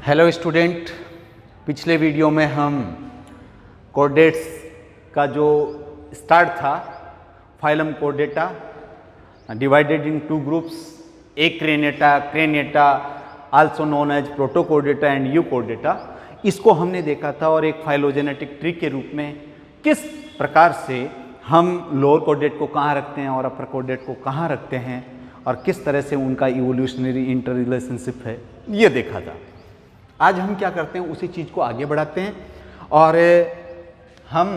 Hello student, पिछले video में हम कोऑर्डिनेट्स का जो स्टार्ट था, phylum कोऑर्डिनेटा divided in two groups, क्रेनेटा also known as प्रोटोकोऑर्डिनेटा and यूकोऑर्डिनेटा, इसको हमने देखा था। और एक फाइलोजेनेटिक ट्री के रूप में किस प्रकार से हम लोअर कोऑर्डिनेट को कहाँ रखते हैं और अपर कोऑर्डिनेट को कहाँ रखते हैं और किस तरह से उनका इवोल्यूशनरी इंटर रिलेशनशिप है, ये देखा था। आज हम क्या करते हैं, उसी चीज़ को आगे बढ़ाते हैं। और हम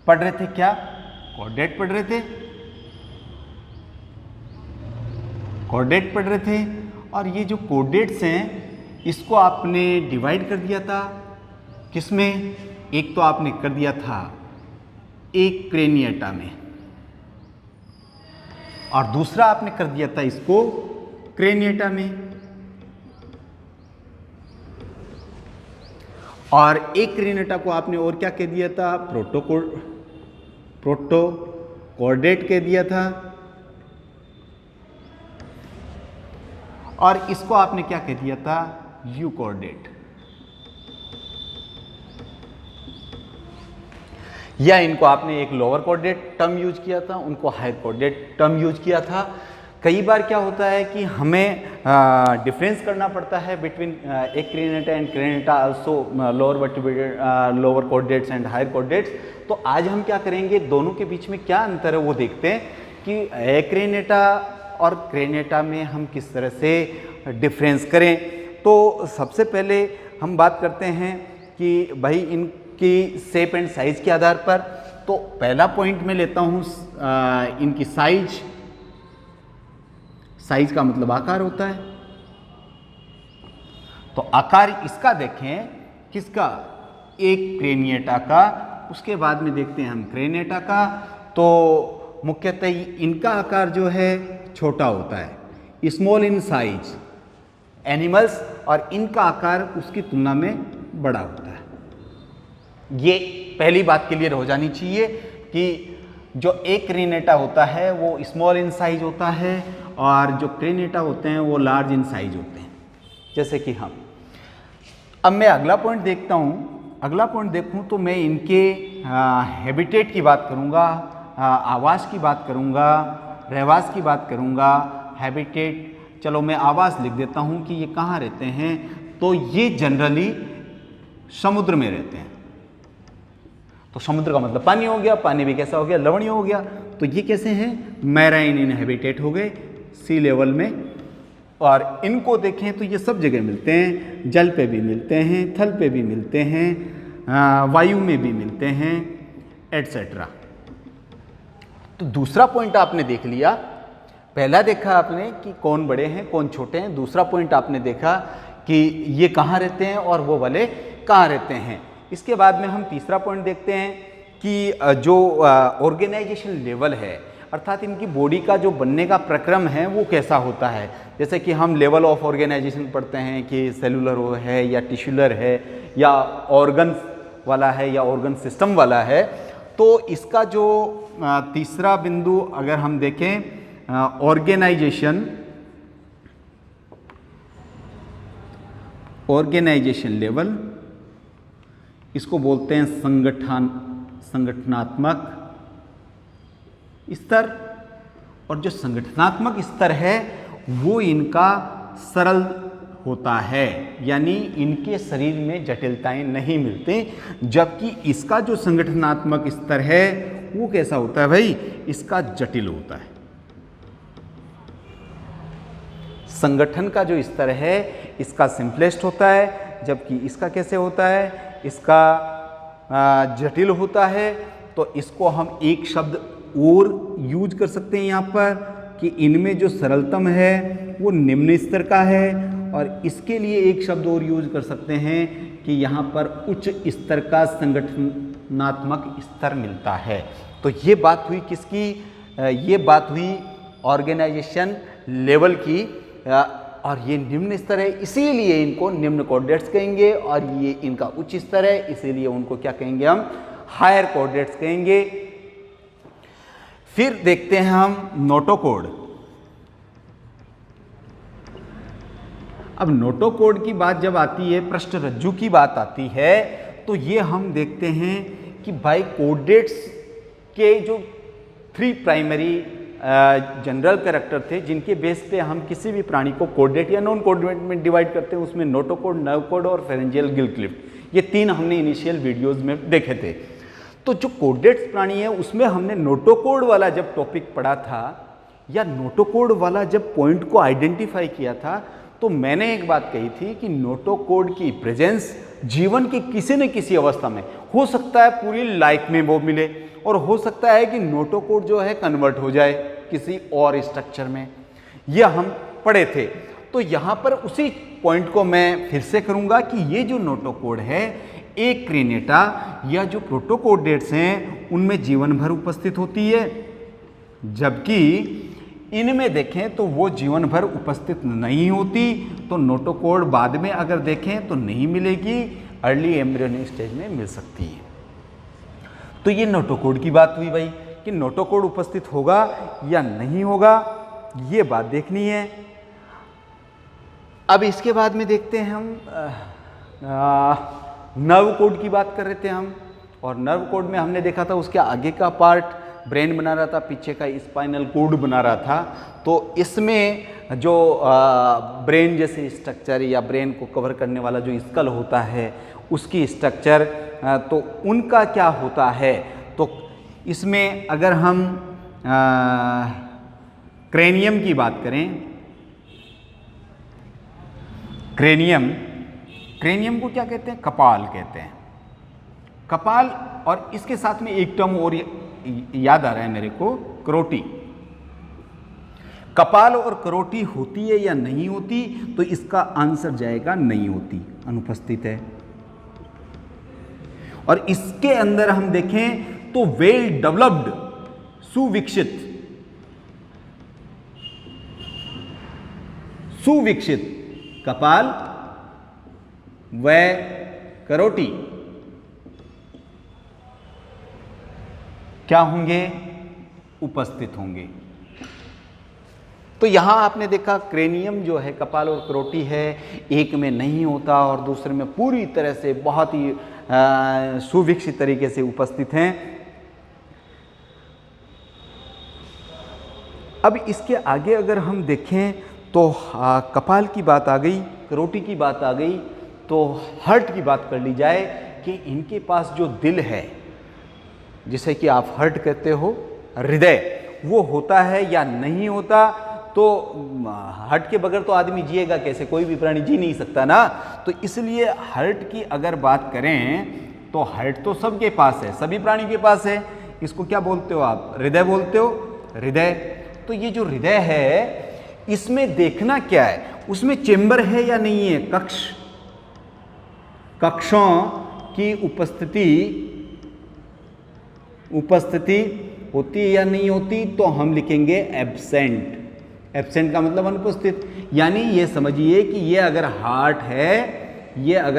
पढ़ रहे थे क्या, कोऑर्डिनेट पढ़ रहे थे, कोऑर्डिनेट पढ़ रहे थे। और ये जो कोऑर्डिनेट्स हैं इसको आपने डिवाइड कर दिया था किसमें, एक तो आपने कर दिया था एक क्रेनिएटा में और दूसरा आपने कर दिया था इसको क्रेनिएटा में। और एक क्रेनिएटा को आपने और क्या कह दिया था, प्रोटोकोऑर्डिनेट कह दिया था। और इसको आपने क्या कह दिया था, यूकोऑर्डिनेट। या इनको आपने एक लोअर कोऑर्डिनेट टर्म यूज किया था, उनको हायर कोऑर्डिनेट टर्म यूज किया था। कई बार क्या होता है कि हमें डिफरेंस करना पड़ता है बिटवीन एक craniata and craniata also lower coordinates and higher coordinates. तो आज हम क्या करेंगे, दोनों के बीच में क्या अंतर है वो देखते हैं कि एक क्रेनिएटा और क्रेनिएटा में हम किस तरह से डिफरेंस करें। तो सबसे पहले हम बात करते हैं कि भाई इनकी शेप एंड साइज के आधार पर। तो पहला पॉइंट मैं लेता हूँ इनकी साइज। साइज का मतलब आकार होता है। तो आकार इसका देखें, किसका, एक क्रेनिएटा का। उसके बाद में देखते हैं हम क्रेनिएटा का। तो मुख्यतः इनका आकार जो है छोटा होता है, स्मॉल इन साइज एनिमल्स, और इनका आकार उसकी तुलना में बड़ा होता है। ये पहली बात क्लियर हो जानी चाहिए कि जो एक क्रेनिएटा होता है वो स्मॉल इन साइज होता है और जो क्रेनिएटा होते हैं वो लार्ज इन साइज होते हैं, जैसे कि हम। अब मैं अगला पॉइंट देखता हूँ। अगला पॉइंट देखूँ तो मैं इनके हैबिटेट की बात करूँगा, आवास की बात करूँगा, रहवास की बात करूँगा। हैबिटेट, चलो मैं आवास लिख देता हूँ कि ये कहाँ रहते हैं। तो ये जनरली समुद्र में रहते हैं। तो समुद्र का मतलब पानी हो गया, पानी भी कैसा हो गया, लवणीय हो गया। तो ये कैसे हैं, मैराइन इन हैबिटेट हो गए, सी लेवल में। और इनको देखें तो ये सब जगह मिलते हैं, जल पे भी मिलते हैं, थल पे भी मिलते हैं, वायु में भी मिलते हैं, एटसेट्रा। तो दूसरा पॉइंट आपने देख लिया। पहला देखा आपने कि कौन बड़े हैं कौन छोटे हैं। दूसरा पॉइंट आपने देखा कि ये कहाँ रहते हैं और वो वाले कहाँ रहते हैं। इसके बाद में हम तीसरा पॉइंट देखते हैं कि जो ऑर्गेनाइजेशन लेवल है, अर्थात इनकी बॉडी का जो बनने का प्रक्रम है वो कैसा होता है। जैसे कि हम लेवल ऑफ ऑर्गेनाइजेशन पढ़ते हैं कि सेलुलर है या टिश्यूलर है या ऑर्गन वाला है या ऑर्गन सिस्टम वाला है। तो इसका जो तीसरा बिंदु अगर हम देखें, ऑर्गेनाइजेशन लेवल, इसको बोलते हैं संगठनात्मक स्तर। और जो संगठनात्मक स्तर है वो इनका सरल होता है, यानी इनके शरीर में जटिलताएं नहीं मिलती। जबकि इसका जो संगठनात्मक स्तर है वो कैसा होता है भाई, इसका जटिल होता है। संगठन का जो स्तर है इसका सिंपलेस्ट होता है, जबकि इसका कैसे होता है, इसका जटिल होता है। तो इसको हम एक शब्द और यूज कर सकते हैं यहाँ पर कि इनमें जो सरलतम है वो निम्न स्तर का है। और इसके लिए एक शब्द और यूज कर सकते हैं कि यहाँ पर उच्च स्तर का संगठनात्मक स्तर मिलता है। तो ये बात हुई किसकी, ये बात हुई ऑर्गेनाइजेशन लेवल की। और ये निम्न स्तर है, इसीलिए इनको निम्न कोऑर्डिनेट्स कहेंगे। और ये इनका उच्च स्तर है, इसीलिए उनको क्या कहेंगे, हम हायर कोऑर्डिनेट्स कहेंगे। फिर देखते हैं हम नोटोकोड। अब नोटोकॉर्ड की बात जब आती है, पृष्ठरज्जु की बात आती है, तो ये हम देखते हैं कि भाई कोडेट्स के जो 3 प्राइमरी जनरल कैरेक्टर थे, जिनके बेस पे हम किसी भी प्राणी को कोडेट या नॉन कोडेट में डिवाइड करते हैं, उसमें नोटोकॉर्ड, नर्व कॉर्ड और फेरेंजियल गिल क्लिफ्ट, ये 3 हमने इनिशियल वीडियोस में देखे थे। तो जो कोडेट्स प्राणी है उसमें हमने नोटोकॉर्ड वाला जब टॉपिक पढ़ा था या नोटोकॉर्ड वाला जब पॉइंट को आइडेंटिफाई किया था, तो मैंने एक बात कही थी कि नोटोकॉर्ड की प्रेजेंस जीवन की किसी न किसी अवस्था में हो सकता है, पूरी लाइफ में वो मिले, और हो सकता है कि नोटोकॉर्ड जो है कन्वर्ट हो जाए किसी और स्ट्रक्चर में, ये हम पढ़े थे। तो यहाँ पर उसी पॉइंट को मैं फिर से करूँगा कि ये जो नोटोकॉर्ड है, एक क्रेनेटा या जो प्रोटोकोडेट्स हैं उनमें जीवन भर उपस्थित होती है, जबकि इनमें देखें तो वो जीवन भर उपस्थित नहीं होती। तो नोटोकॉर्ड बाद में अगर देखें तो नहीं मिलेगी, अर्ली एम्ब्रियोनिक स्टेज में मिल सकती है। तो ये नोटोकॉर्ड की बात हुई भाई कि नोटोकॉर्ड उपस्थित होगा या नहीं होगा, ये बात देखनी है। अब इसके बाद में देखते हैं हम नर्व कॉर्ड की बात कर रहे थे हम, और नर्व कॉर्ड में हमने देखा था उसके आगे का पार्ट ब्रेन बना रहा था, पीछे का स्पाइनल कॉर्ड बना रहा था। तो इसमें जो ब्रेन जैसे स्ट्रक्चर या ब्रेन को कवर करने वाला जो स्कल होता है उसकी स्ट्रक्चर, तो उनका क्या होता है। तो इसमें अगर हम क्रेनियम की बात करें, क्रेनियम को क्या कहते हैं, कपाल कहते हैं, कपाल। और इसके साथ में एक टर्म और याद आ रहा है मेरे को, करोटी। कपाल और करोटी होती है या नहीं होती, तो इसका आंसर जाएगा नहीं होती, अनुपस्थित है। और इसके अंदर हम देखें तो वेल डेवलप्ड, सुविकसित कपाल व करोटी क्या होंगे, उपस्थित होंगे। तो यहां आपने देखा क्रेनियम जो है, कपाल और करोटी है, एक में नहीं होता और दूसरे में पूरी तरह से बहुत ही सुविकसित तरीके से उपस्थित हैं। अब इसके आगे अगर हम देखें तो कपाल की बात आ गई, करोटी की बात आ गई, तो हार्ट की बात कर ली जाए कि इनके पास जो दिल है, जिसे कि आप हार्ट कहते हो, हृदय, वो होता है या नहीं होता। तो हार्ट के बगैर तो आदमी जिएगा कैसे, कोई भी प्राणी जी नहीं सकता ना। तो इसलिए हार्ट की अगर बात करें तो हार्ट तो सबके पास है, सभी प्राणी के पास है। इसको क्या बोलते हो आप, हृदय बोलते हो, हृदय। तो ये जो हृदय है इसमें देखना क्या है, उसमें चेंबर है या नहीं है, कक्षों की उपस्थिति होती है या नहीं होती, तो हम लिखेंगे एब्सेंट। एब्सेंट का मतलब अनुपस्थित। यानी ये समझिए कि ये अगर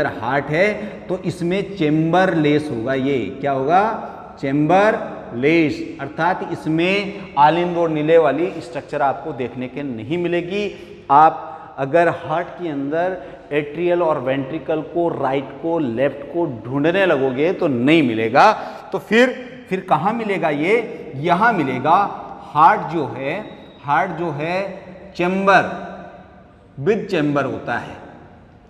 हार्ट है, तो इसमें चेंबर लेस होगा। ये क्या होगा, चेंबर लेस, अर्थात इसमें आलिंद और नीले वाली स्ट्रक्चर आपको देखने के नहीं मिलेगी। आप अगर हार्ट के अंदर एट्रियल और वेंट्रिकल को, राइट को, लेफ्ट को ढूंढने लगोगे तो नहीं मिलेगा। तो फिर कहाँ मिलेगा ये, यहाँ मिलेगा। हार्ट जो है चेंबर विद चेंबर होता है।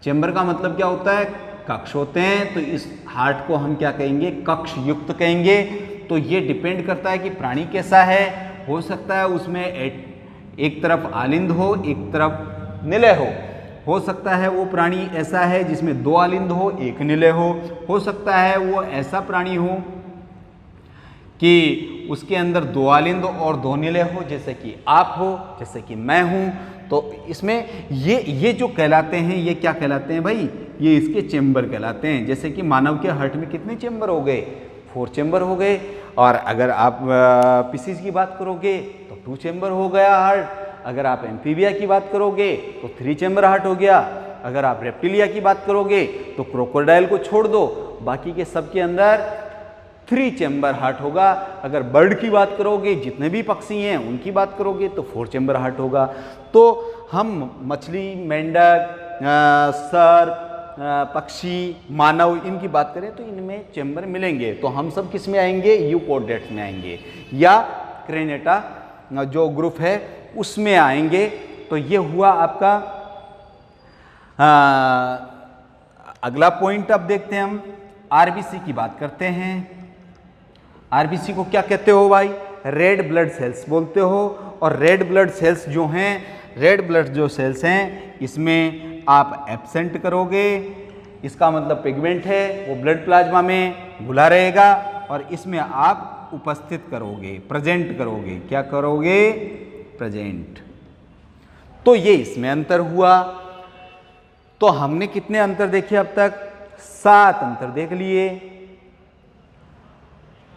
चेंबर का मतलब क्या होता है, कक्ष होते हैं। तो इस हार्ट को हम क्या कहेंगे, कक्ष युक्त कहेंगे। तो ये डिपेंड करता है कि प्राणी कैसा है। हो सकता है उसमें एक तरफ आलिंद हो, एक तरफ निलय हो सकता है वो प्राणी ऐसा है जिसमें 2 आलिंद हो, 1 निलय हो सकता है वो ऐसा प्राणी हो कि उसके अंदर 2 आलिंद और 2 निलय हो, जैसे कि आप हो, जैसे कि मैं हूं। तो इसमें ये जो कहलाते हैं, ये क्या कहलाते हैं भाई, ये इसके चेंबर कहलाते हैं। जैसे कि मानव के हार्ट में कितने चेंबर हो गए, 4 चेंबर हो गए। और अगर आप पीसीज की बात करोगे तो 2 चेंबर हो गया हार्ट। अगर आप एम्फीबिया की बात करोगे तो 3 चेंबर हार्ट हो गया। अगर आप रेप्टिलिया की बात करोगे तो क्रोकोडाइल को छोड़ दो, बाकी के सब के अंदर 3 चेंबर हार्ट होगा। अगर बर्ड की बात करोगे, जितने भी पक्षी हैं उनकी बात करोगे तो 4 चेंबर हार्ट होगा। तो हम मछली, मेंढक, सर, पक्षी, मानव, इनकी बात करें तो इनमें चेम्बर मिलेंगे। तो हम सब किस में आएंगे? यूकोडेट्स में आएंगे या क्रेनेटा जो ग्रुप है उसमें आएंगे। तो ये हुआ आपका अगला पॉइंट। अब देखते हैं हम आरबीसी की बात करते हैं। आरबीसी को क्या कहते हो भाई? रेड ब्लड सेल्स बोलते हो। और रेड ब्लड सेल्स जो हैं, रेड ब्लड जो सेल्स हैं, इसमें आप एब्सेंट करोगे, इसका मतलब पिगमेंट है वो ब्लड प्लाज्मा में घुला रहेगा, और इसमें आप उपस्थित करोगे, प्रेजेंट करोगे। क्या करोगे? प्रेजेंट। तो ये इसमें अंतर हुआ। तो हमने कितने अंतर देखे अब तक? 7 अंतर देख लिए।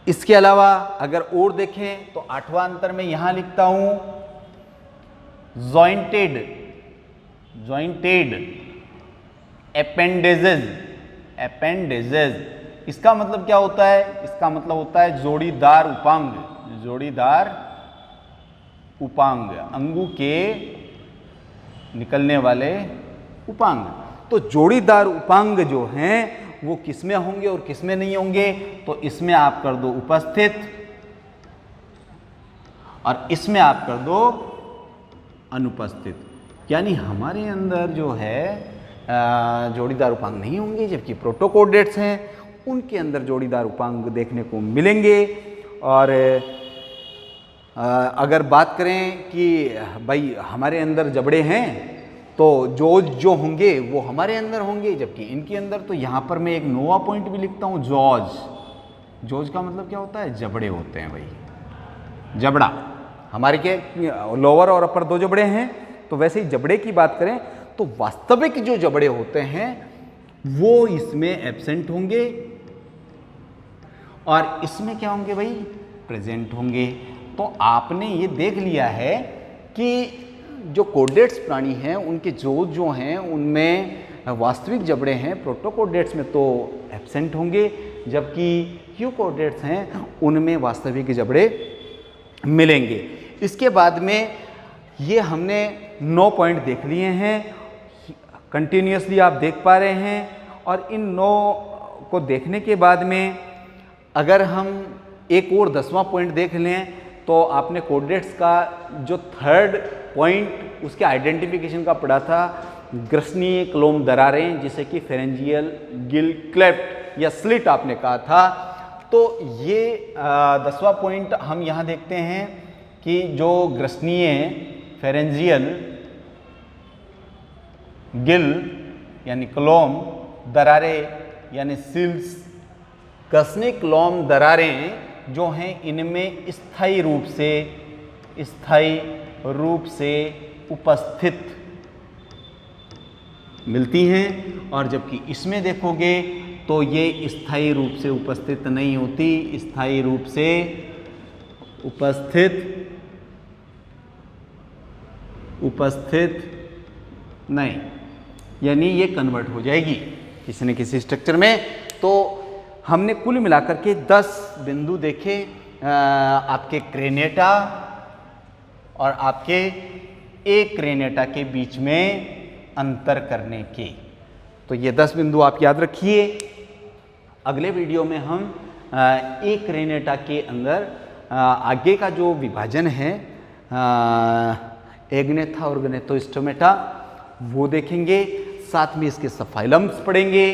इसके अलावा अगर और देखें तो 8वां अंतर मैं यहां लिखता हूं, जॉइंटेड एपेंडेजेस। इसका मतलब क्या होता है? इसका मतलब होता है जोड़ीदार उपांग। जोड़ीदार उपांग, अंगों के निकलने वाले उपांग। तो जोड़ीदार उपांग जो हैं वो किसमें होंगे और किसमें नहीं होंगे? तो इसमें आप कर दो उपस्थित और इसमें आप कर दो अनुपस्थित। यानी हमारे अंदर जो है जोड़ीदार उपांग नहीं होंगे, जबकि प्रोटोकोडेट्स हैं उनके अंदर जोड़ीदार उपांग देखने को मिलेंगे। और अगर बात करें कि भाई हमारे अंदर जबड़े हैं तो जो होंगे वो हमारे अंदर होंगे, जबकि इनके अंदर। तो यहाँ पर मैं एक नोवा पॉइंट भी लिखता हूँ, जॉज का मतलब क्या होता है? जबड़े होते हैं भाई, जबड़ा। हमारे के लोअर और अपर 2 जबड़े हैं, तो वैसे ही जबड़े की बात करें तो वास्तविक जो जबड़े होते हैं वो इसमें एब्सेंट होंगे और इसमें क्या होंगे भाई? प्रेजेंट होंगे। तो आपने ये देख लिया है कि जो कोडेट्स प्राणी हैं उनके जो हैं उनमें वास्तविक जबड़े हैं, प्रोटोकोडेट्स में तो एब्सेंट होंगे, जबकि यूकोडेट्स हैं उनमें वास्तविक जबड़े मिलेंगे। इसके बाद में ये हमने 9 पॉइंट देख लिए हैं, कंटिन्यूसली आप देख पा रहे हैं। और इन 9 को देखने के बाद में अगर हम एक और 10वां पॉइंट देख लें तो आपने कोडेट्स का जो 3rd पॉइंट उसके आइडेंटिफिकेशन का पढ़ा था, ग्रसनीय क्लोम दरारें, जिसे कि फेरेंजियल गिल क्लेफ्ट या स्लिट आपने कहा था। तो ये 10वां पॉइंट हम यहाँ देखते हैं कि जो ग्रसनीय फेरेंजियल गिल यानी क्लोम दरारें यानी सिल्स, ग्रसनीय क्लोम दरारें जो हैं इनमें स्थायी रूप से उपस्थित मिलती हैं, और जबकि इसमें देखोगे तो ये स्थायी रूप से उपस्थित नहीं होती, स्थायी रूप से उपस्थित नहीं, यानी ये कन्वर्ट हो जाएगी किसी न किसी स्ट्रक्चर में। तो हमने कुल मिलाकर के 10 बिंदु देखे आपके क्रेनेटा और आपके एक क्रेनेटा के बीच में अंतर करने के। तो ये 10 बिंदु आप याद रखिए। अगले वीडियो में हम एक क्रेनेटा के अंदर आगे का जो विभाजन है एग्नेथा और गनेथोस्टोमेटा वो देखेंगे, साथ में इसके सफाइलम्स पढ़ेंगे,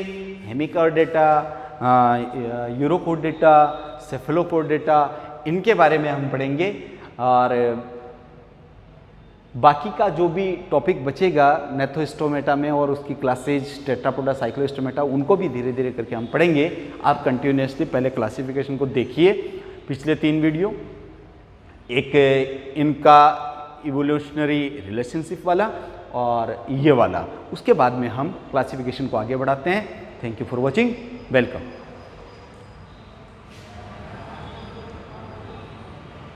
हेमिकॉर्डेटा, यूरोकोर्डेटा, सेफेलोकोर्डेटा, इनके बारे में हम पढ़ेंगे। और बाकी का जो भी टॉपिक बचेगा नेथोस्टोमेटा में और उसकी क्लासेज टेट्रापोडा, साइक्लोस्टोमेटा, उनको भी धीरे धीरे करके हम पढ़ेंगे। आप कंटिन्यूसली पहले क्लासिफिकेशन को देखिए, पिछले 3 वीडियो, एक इनका इवोल्यूशनरी रिलेशनशिप वाला और ये वाला, उसके बाद में हम क्लासिफिकेशन को आगे बढ़ाते हैं। Thank you for watching, welcome.